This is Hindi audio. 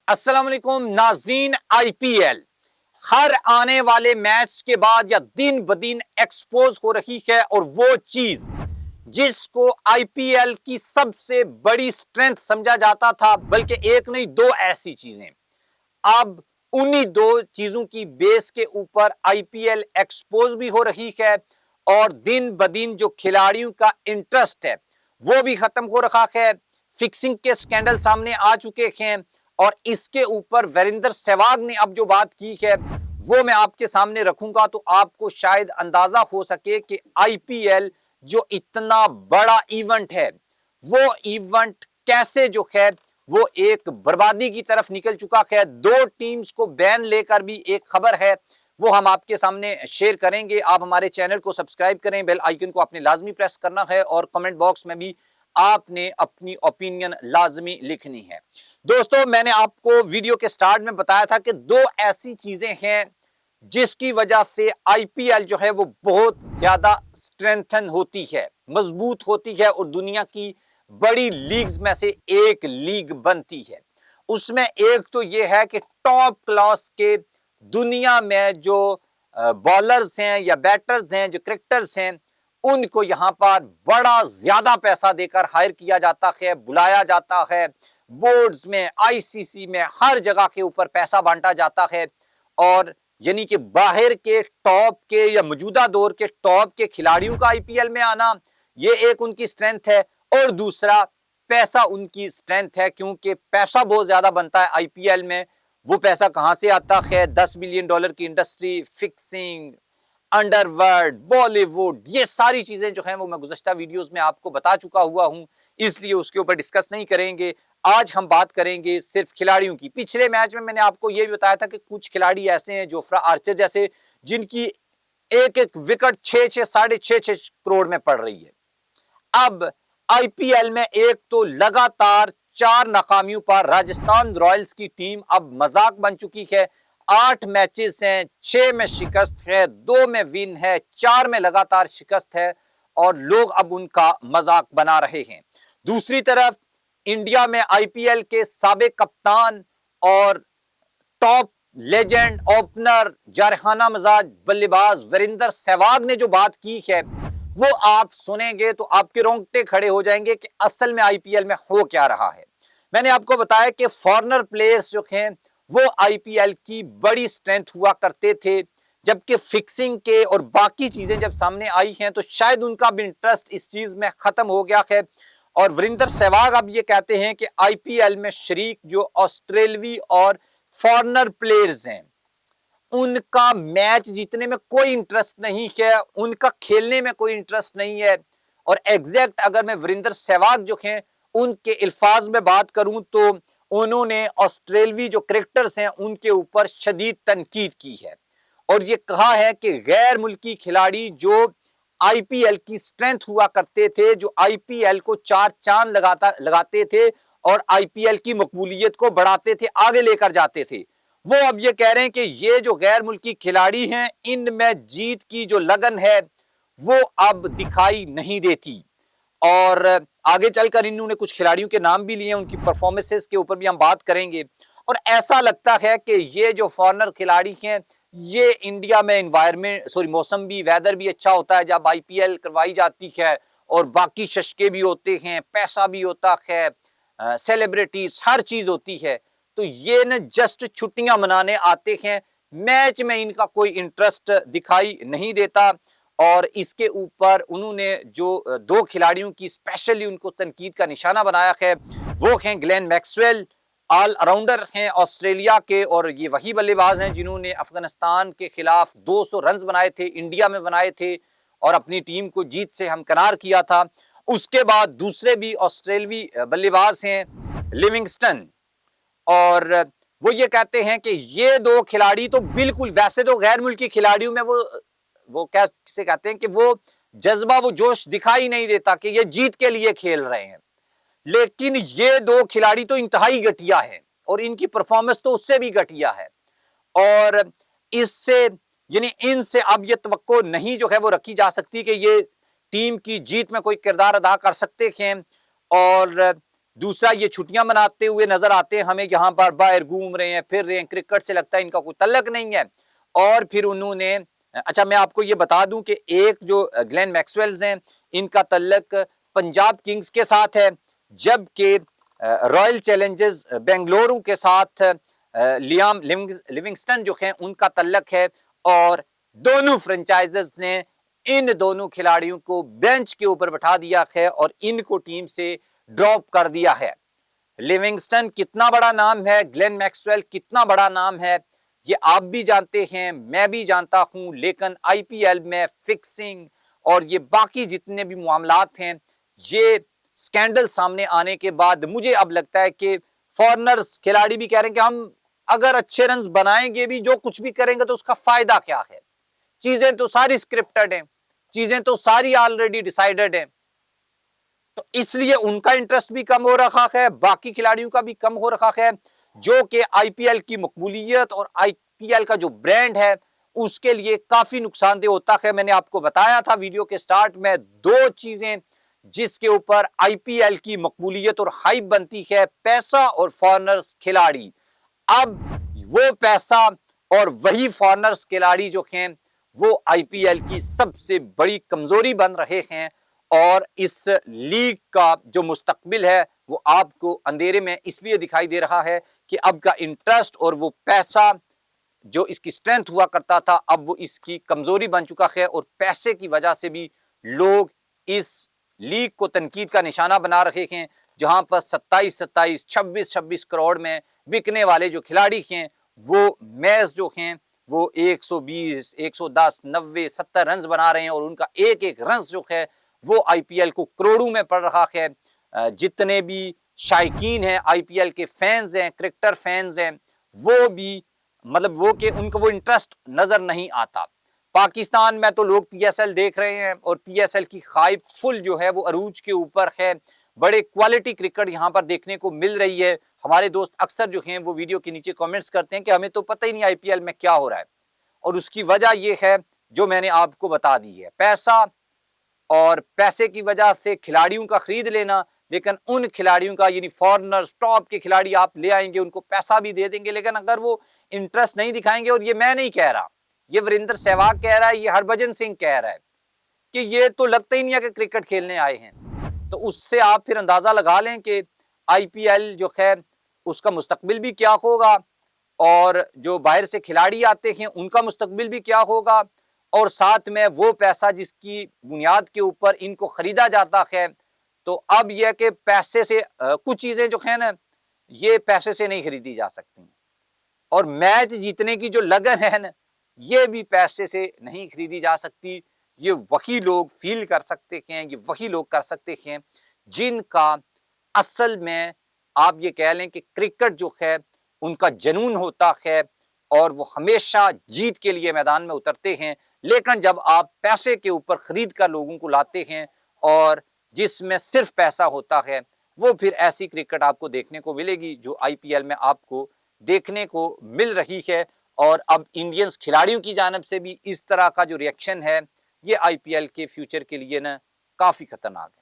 अस्सलाम वालेकुम नाज़रीन। आईपीएल हर आने वाले मैच के बाद या दिन ब दिन एक्सपोज हो रही है और वो चीज जिसको आईपीएल की सबसे बड़ी स्ट्रेंथ समझा जाता था, बल्कि एक नहीं दो ऐसी चीजें अब उन्हीं दो चीजों की बेस के ऊपर आईपीएल एक्सपोज भी हो रही है और दिन ब दिन जो खिलाड़ियों का इंटरेस्ट है वो भी खत्म हो रहा है। फिक्सिंग के स्कैंडल सामने आ चुके हैं और इसके ऊपर वीरेंद्र सहवाग ने अब जो बात की है वो मैं आपके सामने रखूंगा, तो आपको शायद अंदाजा हो सके कि आईपीएल जो इतना बड़ा इवेंट है वो इवेंट कैसे जो है वो एक बर्बादी की तरफ निकल चुका है। दो टीम्स को बैन लेकर भी एक खबर है, वो हम आपके सामने शेयर करेंगे। आप हमारे चैनल को सब्सक्राइब करें, बेल आइकन को आपने लाजमी प्रेस करना है और कमेंट बॉक्स में भी आपने अपनी ओपिनियन लाजमी लिखनी है। दोस्तों, मैंने आपको वीडियो के स्टार्ट में बताया था कि दो ऐसी चीजें हैं जिसकी वजह से आईपीएल जो है वो बहुत ज्यादा स्ट्रेंथन होती है, मजबूत होती है और दुनिया की बड़ी लीग्स में से एक लीग बनती है। उसमें एक तो यह है कि टॉप क्लास के दुनिया में जो बॉलर्स हैं या बैटर्स हैं, जो क्रिकेटर्स हैं, उनको यहां पर बड़ा ज्यादा पैसा देकर हायर किया जाता है, बुलाया जाता है। बोर्ड्स में, आईसीसी में, हर जगह के ऊपर पैसा बांटा जाता है और यानी कि बाहर के टॉप के या मौजूदा दौर के टॉप के खिलाड़ियों का आईपीएल में आना, यह एक उनकी स्ट्रेंथ है। और दूसरा, पैसा उनकी स्ट्रेंथ है, क्योंकि पैसा बहुत ज्यादा बनता है आईपीएल में। वो पैसा कहां से आता है? $10 बिलियन की इंडस्ट्री, फिक्सिंग, अंडरवर्ल्ड, बॉलीवुड, ये सारी चीजें जो हैं वो मैं गुज़श्ता वीडियोस में आपको बता चुका हुआ हूं, इसलिए उसके ऊपर डिस्कस नहीं करेंगे। आज हम बात करेंगे सिर्फ खिलाड़ियों की। पिछले मैच में मैंने आपको यह भी बताया था कि कुछ खिलाड़ी ऐसे हैं, जोफ्रा आर्चर जैसे, जिनकी एक एक विकेट 6-6, 6.5 करोड़ में पड़ रही है। अब आईपीएल में एक तो लगातार 4 नाकामियों पर राजस्थान रॉयल्स की टीम अब मजाक बन चुकी है। 8 मैचेस हैं, 6 में शिकस्त है, 2 में विन है, 4 में लगातार शिकस्त है और लोग अब उनका मजाक बना रहे हैं। दूसरी तरफ इंडिया में आईपीएल के साबिक कप्तान और टॉप लेजेंड ओपनर, जारहाना मिजाज बल्लेबाज वीरेंद्र सहवाग ने जो बात की है वो आप सुनेंगे तो आपके रोंगटे खड़े हो जाएंगे कि असल में आईपीएल में हो क्या रहा है। मैंने आपको बताया कि फॉरेनर प्लेयर्स जो हैं वो आईपीएल की बड़ी स्ट्रेंथ हुआ करते थे, जबकि फिक्सिंग के और बाकी चीजें जब सामने आई हैं तो शायद उनका भी इंटरेस्ट इस चीज में खत्म हो गया है। और वीरेंद्र सहवाग अब ये कहते हैं कि आईपीएल में शरीक जो ऑस्ट्रेलवी और फॉरेनर प्लेयर्स हैं उनका मैच जीतने में कोई इंटरेस्ट नहीं है, उनका खेलने में कोई इंटरेस्ट नहीं है। और एग्जैक्ट अगर मैं वीरेंद्र सहवाग जो हैं उनके अल्फाज में बात करूं तो उन्होंने ऑस्ट्रेलवी जो क्रिकेटर्स हैं उनके ऊपर शदीद तनकीद की है और ये कहा है कि गैर मुल्की खिलाड़ी जो आईपीएल की स्ट्रेंथ हुआ करते थे, जो आईपीएल को 4 चांद लगाते थे और आईपीएल की मकबूलियत को बढ़ाते थे, आगे लेकर जाते थे, वो अब ये कह रहे हैं कि ये जो गैर मुल्की खिलाड़ी हैं इनमें जीत की जो लगन है वो अब दिखाई नहीं देती। और आगे चलकर इन्होंने कुछ खिलाड़ियों के नाम भी लिए, उनकी परफॉर्मेंसेस के ऊपर भी हम बात करेंगे। और ऐसा लगता है कि ये जो फॉरेनर खिलाड़ी हैं ये इंडिया में मौसम भी, वेदर भी अच्छा होता है जब आईपीएल करवाई जाती है और बाकी शशके भी होते हैं, पैसा भी होता है, सेलिब्रिटीज, हर चीज होती है, तो ये न जस्ट छुट्टियां मनाने आते हैं, मैच में इनका कोई इंटरेस्ट दिखाई नहीं देता। और इसके ऊपर उन्होंने जो 2 खिलाड़ियों की स्पेशली उनको तनकीद का निशाना बनाया है वो हैं ग्लेन मैक्सवेल, ऑल राउंडर हैं ऑस्ट्रेलिया के, और ये वही बल्लेबाज हैं जिन्होंने अफगानिस्तान के खिलाफ 200 रन बनाए थे, इंडिया में बनाए थे और अपनी टीम को जीत से हमकिनार किया था। उसके बाद दूसरे भी ऑस्ट्रेलवी बल्लेबाज हैं लिविंगस्टन, और वो ये कहते हैं कि ये 2 खिलाड़ी तो बिल्कुल, वैसे तो गैर मुल्की खिलाड़ियों में वो कैसे कहते हैं कि वो जज्बा, वो जोश दिखाई नहीं देता कि ये जीत के लिए खेल रहे हैं, लेकिन ये 2 खिलाड़ी तो इंतहाई घटिया है और इनकी परफॉर्मेंस तो उससे भी घटिया है। और इससे यानी इनसे अब ये तवक्को नहीं जो है वो रखी जा सकती कि ये टीम की जीत में कोई किरदार अदा कर सकते हैं। और दूसरा, ये छुट्टियां मनाते हुए नजर आते हैं हमें, यहाँ पर बाहर घूम रहे हैं, फिर रहे हैं, क्रिकेट से लगता है इनका कोई तल्लक नहीं है। और फिर उन्होंने, अच्छा मैं आपको ये बता दूं कि एक जो ग्लेन मैक्सवेल्स हैं, इनका तल्लक पंजाब किंग्स के साथ है, जबकि रॉयल चैलेंजर्स बेंगलुरु के साथ लियाम लिविंगस्टन जो है उनका तल्लक है। और दोनों फ्रेंचाइजर्स ने इन दोनों खिलाड़ियों को बेंच के ऊपर बैठा दिया है और इनको टीम से ड्रॉप कर दिया है। लिविंगस्टन कितना बड़ा नाम है, ग्लेन मैक्सवेल कितना बड़ा नाम है, ये आप भी जानते हैं, मैं भी जानता हूं, लेकिन आईपीएल में फिक्सिंग और ये बाकी जितने भी मामलात हैं, ये स्कैंडल सामने आने के बाद मुझे अब लगता है कि फॉरेनर्स खिलाड़ी भी कह रहे हैं कि हम अगर अच्छे रन बनाएंगे भी, जो कुछ भी करेंगे तो उसका फायदा क्या है। चीजें तो सारी स्क्रिप्टेड हैं, चीजें तो सारी ऑलरेडी डिसाइडेड हैं, तो इसलिए उनका इंटरेस्ट भी कम हो रखा है, बाकी खिलाड़ियों का भी कम हो रखा है, जो कि आईपीएल की मकबूलियत और आईपीएल का जो ब्रांड है उसके लिए काफी नुकसानदेह होता है। मैंने आपको बताया था वीडियो के स्टार्ट में, दो चीजें जिसके ऊपर आईपीएल की मकबूलियत और हाइप बनती है, पैसा और फॉरेनर्स खिलाड़ी। अब वो पैसा और वही फॉरेनर्स खिलाड़ी जो हैं वो आईपीएल की सबसे बड़ी कमजोरी बन रहे हैं, और इस लीग का जो मुस्तकबिल है वो आपको अंधेरे में इसलिए दिखाई दे रहा है कि अब का इंटरेस्ट और वो पैसा जो इसकी स्ट्रेंथ हुआ करता था, अब वो इसकी कमजोरी बन चुका है। और पैसे की वजह से भी लोग इस लीग को तनकीद का निशाना बना रहे हैं, जहां पर 27-27, 26-26 करोड़ में बिकने वाले जो खिलाड़ी हैं वो मैच जो हैं वो 120, 110, 90, 70 रन बना रहे हैं, और उनका एक एक रन जो है वो आईपीएल को करोड़ों में पड़ रहा है। जितने भी शायकीन हैं, आईपीएल के फैंस हैं, क्रिकेटर फैंस हैं, वो भी मतलब वो कि उनको वो इंटरेस्ट नजर नहीं आता। पाकिस्तान में तो लोग पीएसएल देख रहे हैं और पीएसएल की खाइब फुल जो है वो अरूज के ऊपर है, बड़े क्वालिटी क्रिकेट यहाँ पर देखने को मिल रही है। हमारे दोस्त अक्सर जो हैं वो वीडियो के नीचे कमेंट्स करते हैं कि हमें तो पता ही नहीं आईपीएल में क्या हो रहा है, और उसकी वजह यह है जो मैंने आपको बता दी है, पैसा और पैसे की वजह से खिलाड़ियों का खरीद लेना। लेकिन उन खिलाड़ियों का, यानी फॉरेनर्स टॉप के खिलाड़ी आप ले आएंगे, उनको पैसा भी दे देंगे, लेकिन अगर वो इंटरेस्ट नहीं दिखाएंगे, और ये मैं नहीं कह रहा, ये वीरेंद्र सहवाग कह रहा है, ये हरभजन सिंह कह रहा है कि ये तो लगता ही नहीं है कि क्रिकेट खेलने आए हैं, तो उससे आप फिर अंदाजा लगा लें कि आईपीएल जो है उसका मुस्तकबिल भी क्या होगा, और जो बाहर से खिलाड़ी आते हैं उनका मुस्तकबिल भी क्या होगा, और साथ में वो पैसा जिसकी बुनियाद के ऊपर इनको खरीदा जाता है। तो अब यह कि पैसे से कुछ चीजें जो है ना, ये पैसे से नहीं खरीदी जा सकती, और मैच जीतने की जो लगन है ना, ये भी पैसे से नहीं खरीदी जा सकती। ये वही लोग फील कर सकते हैं, ये वही लोग कर सकते हैं जिनका असल में आप ये कह लें कि क्रिकेट जो है उनका जुनून होता है, और वो हमेशा जीत के लिए मैदान में उतरते हैं। लेकिन जब आप पैसे के ऊपर खरीद कर लोगों को लाते हैं और जिसमें सिर्फ पैसा होता है, वो फिर ऐसी क्रिकेट आपको देखने को मिलेगी जो आईपीएल में आपको देखने को मिल रही है। और अब इंडियंस खिलाड़ियों की जानिब से भी इस तरह का जो रिएक्शन है, ये आईपीएल के फ्यूचर के लिए ना काफी खतरनाक है।